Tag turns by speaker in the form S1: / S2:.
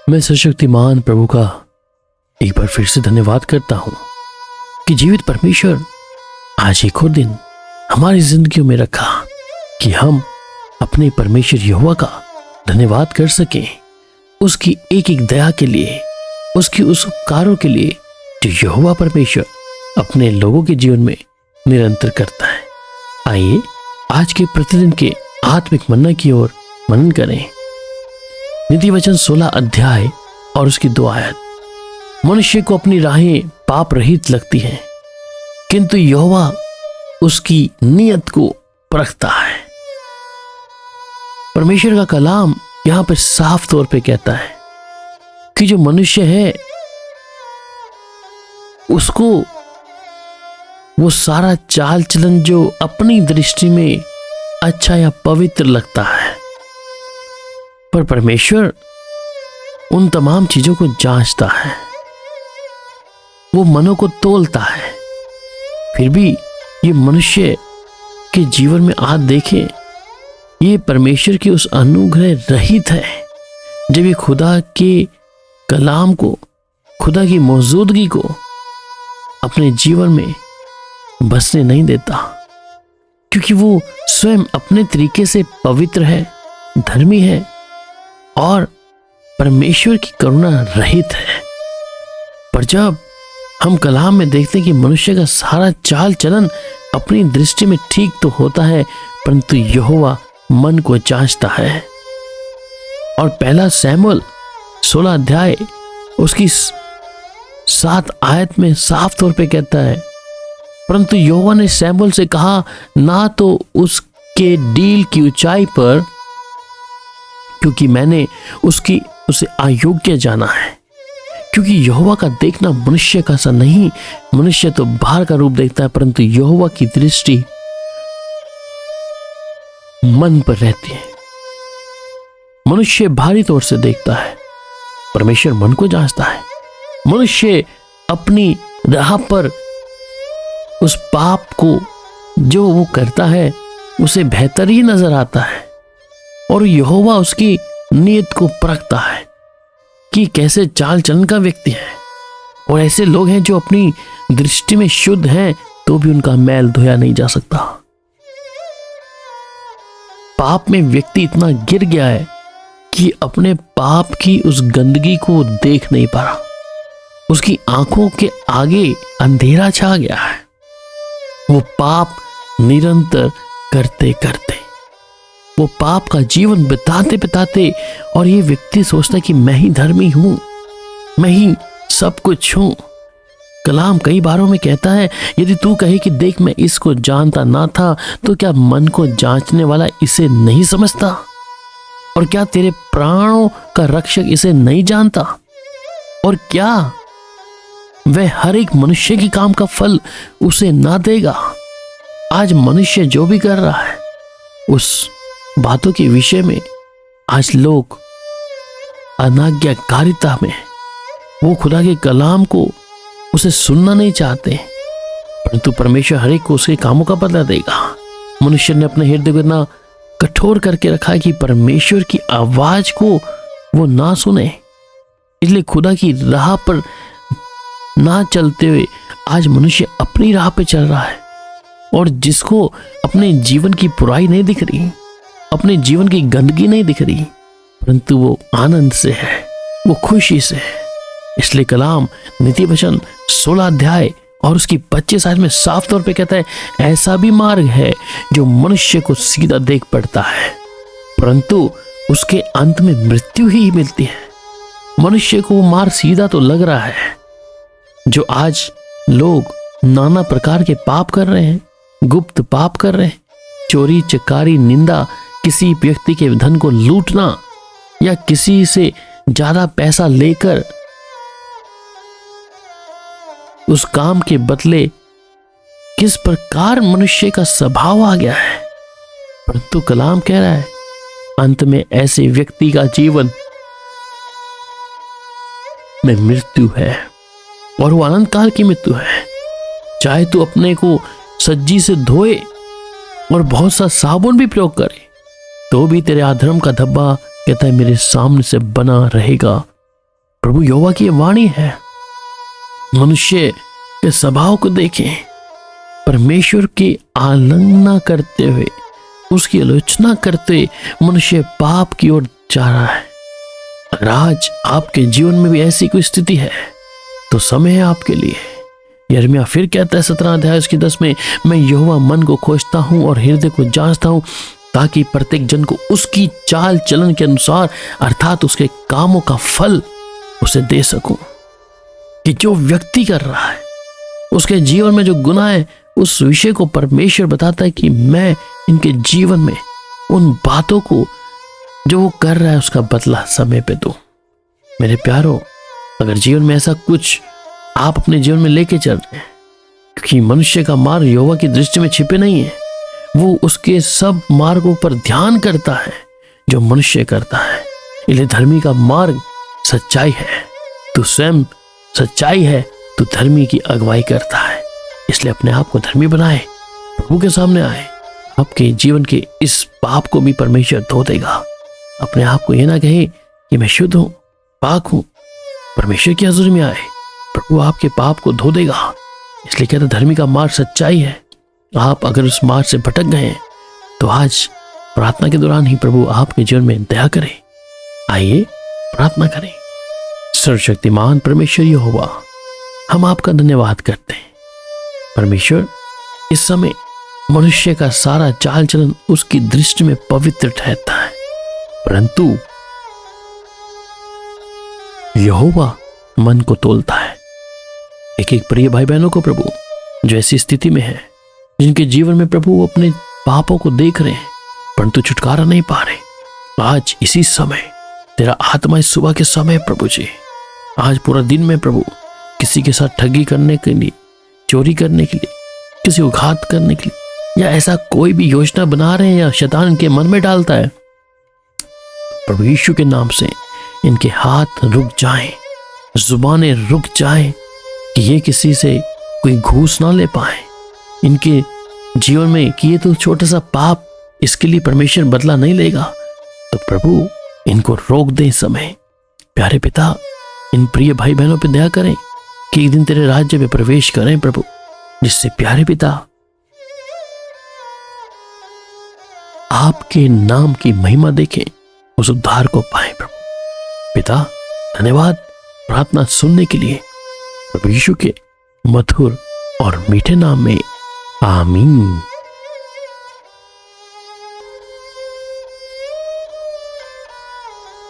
S1: मैं सशक्तिमान प्रभु का एक बार फिर से धन्यवाद करता हूं कि जीवित परमेश्वर आज एक और दिन हमारी जिंदगियों में रखा कि हम अपने परमेश्वर यहोवा का धन्यवाद कर सकें, उसकी एक एक दया के लिए, उसकी उस उपकारों के लिए जो यहोवा परमेश्वर अपने लोगों के जीवन में निरंतर करता है। आइए आज के प्रतिदिन के आत्मिक मन्ना की ओर मनन करें। नीति वचन 16 अध्याय और उसकी 2 आयत। मनुष्य को अपनी राहें पाप रहित लगती हैं, किंतु यहोवा उसकी नियत को परखता है। परमेश्वर का कलाम यहां पर साफ तौर पे कहता है कि जो मनुष्य है उसको वो सारा चाल चलन जो अपनी दृष्टि में अच्छा या पवित्र लगता है, पर परमेश्वर उन तमाम चीजों को जांचता है, वो मनों को तोलता है। फिर भी ये मनुष्य के जीवन में आज देखें, ये परमेश्वर की उस अनुग्रह रहित है जब ये खुदा के कलाम को, खुदा की मौजूदगी को अपने जीवन में बसने नहीं देता, क्योंकि वो स्वयं अपने तरीके से पवित्र है, धर्मी है और परमेश्वर की करुणा रहित है। पर जब हम कलाम में देखते हैं कि मनुष्य का सारा चाल चलन अपनी दृष्टि में ठीक तो होता है, परंतु यहोवा मन को जांचता है। और पहला शमूएल 16 अध्याय उसकी 7 आयत में साफ तौर पे कहता है, परंतु यहोवा ने शमूएल से कहा, ना तो उसके डील की ऊंचाई पर, क्योंकि मैंने उसे अयोग्य जाना है। क्योंकि यहोवा का देखना मनुष्य का सा नहीं, मनुष्य तो बाहर का रूप देखता है, परंतु यहोवा की दृष्टि मन पर रहती है। मनुष्य बाहरी तौर से देखता है, परमेश्वर मन को जांचता है। मनुष्य अपनी राह पर उस पाप को जो वो करता है उसे बेहतर ही नजर आता है, और यहोवा उसकी नीयत को परखता है कि कैसे चाल चलन का व्यक्ति है। और ऐसे लोग हैं जो अपनी दृष्टि में शुद्ध हैं तो भी उनका मैल धोया नहीं जा सकता। पाप में व्यक्ति इतना गिर गया है कि अपने पाप की उस गंदगी को देख नहीं पा रहा, उसकी आंखों के आगे अंधेरा छा गया है। वो पाप निरंतर करते करते, वो पाप का जीवन बिताते बिताते, और ये व्यक्ति सोचता है कि मैं ही धर्मी हूं, मैं ही सब कुछ हूं। कलाम कई बारों में कहता है, यदि तू कहे कि देख मैं इसको जानता ना था, तो क्या मन को जांचने वाला इसे नहीं समझता? और क्या तेरे प्राणों का रक्षक इसे नहीं जानता? और क्या वह हर एक मनुष्य के काम का फल उसे ना देगा? आज मनुष्य जो भी कर रहा है उस बातों के विषय में आज लोग अनाज्ञाकारिता में, वो खुदा के कलाम को उसे सुनना नहीं चाहते, परंतु परमेश्वर हर एक को उसके कामों का बदला देगा। मनुष्य ने अपने हृदय को इतना कठोर करके रखा है कि परमेश्वर की आवाज को वो ना सुने, इसलिए खुदा की राह पर ना चलते हुए आज मनुष्य अपनी राह पे चल रहा है। और जिसको अपने जीवन की बुराई नहीं दिख रही, अपने जीवन की गंदगी नहीं दिख रही, परंतु वो आनंद से है, वो खुशी से है। इसलिए कलाम नीति वचन 16 अध्याय और उसकी 25 आयत में साफ तौर पे कहता है, ऐसा भी मार्ग है जो मनुष्य को सीधा देख पड़ता है, परंतु उसके अंत में मृत्यु ही मिलती है। मनुष्य को वो मार्ग सीधा तो लग रहा है। जो आज लोग नाना प्रकार के पाप कर रहे हैं, गुप्त पाप कर रहे हैं, चोरी चकारी, निंदा, किसी व्यक्ति के धन को लूटना, या किसी से ज्यादा पैसा लेकर उस काम के बदले किस प्रकार मनुष्य का स्वभाव आ गया है। परंतु कलाम कह रहा है, अंत में ऐसे व्यक्ति का जीवन में मृत्यु है, और वो अनंत काल की मृत्यु है। चाहे तू अपने को सज्जी से धोए और बहुत सा साबुन भी प्रयोग करे, तो भी तेरे अधर्म का धब्बा कहता है मेरे सामने से बना रहेगा, प्रभु यहोवा की ये वाणी है। मनुष्य के स्वभाव को देखें, परमेश्वर की आलंघना करते हुए, उसकी आलोचना करते मनुष्य पाप की ओर जा रहा है। अगर आज आपके जीवन में भी ऐसी कोई स्थिति है तो समय है आपके लिए। यिर्मयाह फिर कहता है 17 अध्याय उसकी 10 में, मैं यहोवा मन को खोजता हूं और हृदय को जांचता हूं, ताकि प्रत्येक जन को उसकी चाल चलन के अनुसार अर्थात उसके कामों का फल उसे दे सकूं। कि जो व्यक्ति कर रहा है उसके जीवन में जो गुनाह है, उस विषय को परमेश्वर बताता है कि मैं इनके जीवन में उन बातों को जो वो कर रहा है उसका बदला समय पे दूं। मेरे प्यारों, अगर जीवन में ऐसा कुछ आप अपने जीवन में लेके चल रहे हैं, क्योंकि मनुष्य का मार्ग यहोवा की दृष्टि में छिपे नहीं है, वो उसके सब मार्गों पर ध्यान करता है जो मनुष्य करता है। इसलिए धर्मी का मार्ग सच्चाई है, तू स्वयं सच्चाई है, तू धर्मी की अगुवाई करता है। इसलिए अपने आप को धर्मी बनाए, प्रभु के सामने आए, आपके जीवन के इस पाप को भी परमेश्वर धो देगा। अपने आप को यह ना कहे कि मैं शुद्ध हूं, पाक हूं, परमेश्वर की हजूरी में आए, प्रभु आपके पाप को धो देगा। इसलिए कहते धर्मी का मार्ग सच्चाई है। आप अगर उस मार्ग से भटक गए तो आज प्रार्थना के दौरान ही प्रभु आपके जीवन में दया करे। आइए प्रार्थना करें। सर्वशक्तिमान परमेश्वर यहोवा, हम आपका धन्यवाद करते हैं। परमेश्वर, इस समय मनुष्य का सारा चाल चलन उसकी दृष्टि में पवित्र ठहरता है, परंतु यहोवा मन को तोलता है। एक एक प्रिय भाई बहनों को प्रभु जो ऐसी स्थिति में है, जिनके जीवन में प्रभु वो अपने पापों को देख रहे हैं परंतु छुटकारा नहीं पा रहे, आज इसी समय तेरा आत्मा इस सुबह के समय प्रभु जी, आज पूरा दिन में प्रभु किसी के साथ ठगी करने के लिए, चोरी करने के लिए, किसी को घात करने के लिए, या ऐसा कोई भी योजना बना रहे हैं या शैतान इनके मन में डालता है, प्रभु यीशु के नाम से इनके हाथ रुक जाएं, जुबानें रुक जाएं कि ये किसी से कोई घूस ना ले पाए इनके जीवन में, कि ये तो छोटा सा पाप, इसके लिए परमेश्वर बदला नहीं लेगा। तो प्रभु इनको रोक दे इस समय। प्यारे पिता, इन प्रिय भाई बहनों पे दया करें कि एक दिन तेरे राज्य में प्रवेश करें प्रभु, जिससे प्यारे पिता आपके नाम की महिमा देखें, उस उद्धार को पाएं प्रभु। पिता धन्यवाद प्रार्थना सुनने के लिए, प्रभु यीशु के मधुर और मीठे नाम में, आमीन।